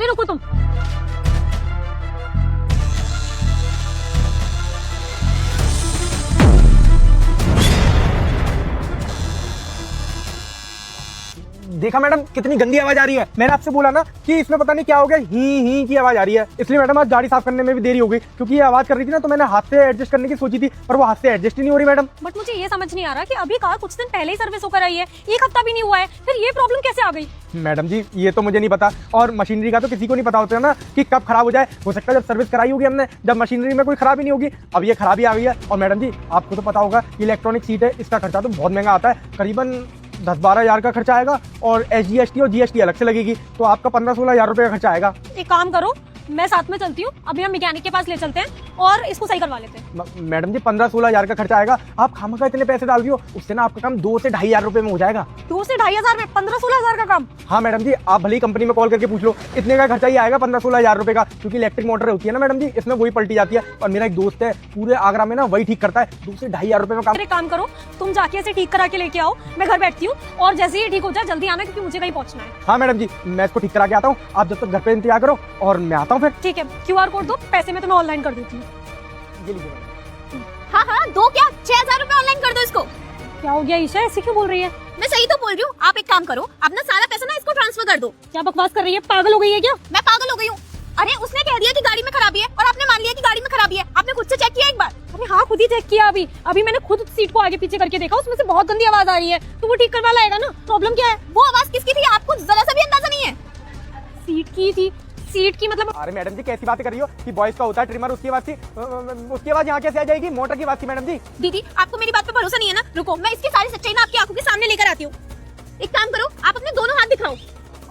अरे रुको तुम। देखा मैडम कितनी गंदी आवाज आ रही है। मैंने आपसे बोला ना कि इसमें पता नहीं क्या हो गया, ही की आवाज आ रही है। इसलिए मैडम आज गाड़ी साफ करने में भी देरी हो गई, क्योंकि ये आवाज कर रही थी ना, तो मैंने हाथ से एडजस्ट करने की सोची थी, पर वो हाथ से एडजस्ट ही नहीं हो रही मैडम। बट मुझे ये समझ नहीं आ रहा कि अभी कार कुछ दिन पहले ही सर्विस होकर आई है, एक हफ्ता भी नहीं हुआ है, फिर ये प्रॉब्लम कैसे आ गई? मैडम जी ये तो मुझे नहीं पता, और मशीनरी का तो किसी को नहीं पता होता है ना कि कब खराब हो जाए। हो सकता है जब सर्विस कराई होगी हमने, जब मशीनरी में कोई खराबी नहीं होगी। अब ये खराबी आ गई है। और मैडम जी आपको तो पता होगा इलेक्ट्रॉनिक सीट है, इसका खर्चा तो बहुत महंगा आता है, करीबन 10-12 हज़ार का खर्चा आएगा, और SGST और GST अलग से लगेगी, तो आपका 15-16 हज़ार रुपये का खर्चा आएगा। एक काम करो, मैं साथ में चलती हूँ, अभी हम मैकेनिक के पास ले चलते हैं और इसको सही करवा लेते हैं। मैडम जी 15-16 हज़ार का खर्चा आएगा, आप खामखा इतने पैसे डाल रही हो, उससे ना आपका काम 2 से 2.5 हज़ार रुपये में हो जाएगा। 2 से 2.5 हज़ार में 15-16 हज़ार का काम? हाँ मैडम जी, आप भले ही कंपनी में कॉल करके पूछ लो, इतने का खर्चा ही आएगा 15-16 हज़ार रुपये का, क्योंकि इलेक्ट्रिक मोटर होती है ना मैडम जी, इसमें वही पलटी जाती है। और मेरा एक दोस्त है पूरे आगरा में ना, वही ठीक करता है, 2 से 2.5 हज़ार रुपये में काम। अरे काम करो, तुम जाके इसे ठीक करा के लेके आओ, मैं घर बैठती हूँ, और जैसे ही ठीक हो जाए जल्दी आना, क्योंकि मुझे कहीं पहुंचना है। हाँ मैडम जी, मैं इसको ठीक करा के आता हूँ, आप जब तक घर पे इंतजार करो और मैं आता हूँ फिर। ठीक है, QR कोड दो, पैसे मैं तुम्हें ऑनलाइन कर देती हूँ। ये लीजिए मैडम। हाँ दो क्या 6,000 रुपए ऑनलाइन कर दो इसको। क्या हो गया ईशा, ऐसे क्यों बोल रही है? मैं सही तो बोल रही हूँ, आप एक काम करो, अपना सारा पैसा ना इसको ट्रांसफर कर दो। क्या बकवास कर रही है, पागल हो गई है क्या? मैं पागल हो गई हूँ। अरे उसने कह दिया कि गाड़ी में खराबी है, और आपने मान लिया कि गाड़ी में खराबी है। आपने खुद से चेक किया एक बार? अरे हाँ, खुद ही चेक किया अभी मैंने खुद सीट को आगे पीछे करके देखा, उसमें से बहुत गंदी आवाज आ रही है, तो वो ठीक करवा लाएगा ना। प्रॉब्लम क्या है? वो आवाज किसकी थी आपको जरा सा भी अंदाजा नहीं है? सीट की थी। सीट की मतलब? अरे मैडम जी कैसी बातें कर रही हो कि बॉयज का होता है ट्रिमर, उसकी आवाज थी, उसकी आवाज यहाँ कैसे आ जाएगी? मोटर की आवाज थी मैडम जी। दीदी आपको मेरी बात पे भरोसा नहीं है ना? रुको, मैं इसकी सारी सच्चाई ना आपकी आंखों के सामने लेकर आती हूँ। एक काम करो, आप अपने दोनों हाथ दिखाओ।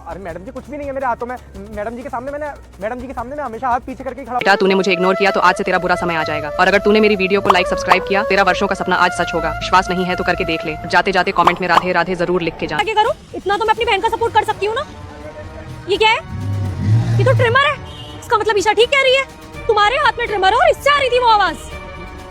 अरे मैडम जी कुछ भी नहीं है मेरे हाथों में। मैडम जी के सामने मैं हमेशा हाथ पीछे करके खड़ा। बेटा तूने मुझे इग्नोर किया तो आज से तेरा बुरा समय आ जाएगा, और अगर तूने मेरी वीडियो को लाइक सब्सक्राइब किया, तेरा वर्षों का सपना आज सच होगा। विश्वास नहीं है तो करके देख ले। जाते जाते कमेंट में राधे राधे जरूर लिख के जा। आगे करो, इतना तो मैं अपनी बहन का सपोर्ट कर सकती हूँ ना। ये क्या है? ये तो ट्रिमर है। इसका मतलब ईशा ठीक कह रही है, तुम्हारे हाथ में ट्रिमर है और इससे आ रही थी वो आवाज।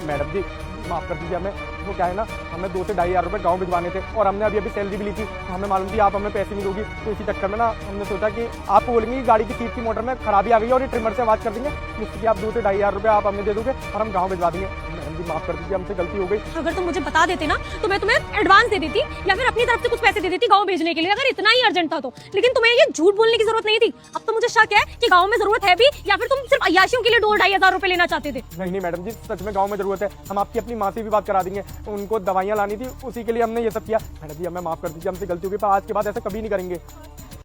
मैडम जी माफ कर दीजिए, हमें वो क्या है ना, हमें 2 से 2.5 हज़ार रुपये गाँव भिजवाने थे, और हमने अभी सैलरी भी ली थी, तो हमें मालूम थी आप हमें पैसे नहीं दोगी, तो इसी चक्कर में ना हमने सोचा कि आपको बोलेंगे कि गाड़ी की सीट की मोटर में खराबी आ गई है और ये ट्रिमर से आवाज़ कर देंगे, जिससे कि आप 2 से 2.5 हज़ार रुपये आप हमें दे दोगे और हम गाँव भिजवा देंगे। मैडम जी माफ कर दीजिए, हमसे गलती हो गई। अगर तुम मुझे बता देते ना तो मैं तुम्हें एडवांस दे देती, या फिर अपनी तरफ से कुछ पैसे दे देती गाँव भेजने के लिए, अगर इतना ही अर्जेंट था तो। लेकिन तुम्हें ये झूठ बोलने की जरूरत नहीं थी। अब तो मुझे शक है कि गाँव में जरूरत है भी, या फिर तुम सिर्फ अय्याशियों के लिए 2-2.5 हज़ार रुपए लेना चाहते थे। नहीं मैडम जी, सच में गाँव में जरूरत है। हम आपकी अपनी माँ से भी बात करा देंगे, उनको दवाइयाँ लानी थी, उसी के लिए हमने ये सब किया। मैडम जी हमें माफ कर दीजिए, हमसे गलती हो गई, पर आज के बाद ऐसा कभी नहीं करेंगे।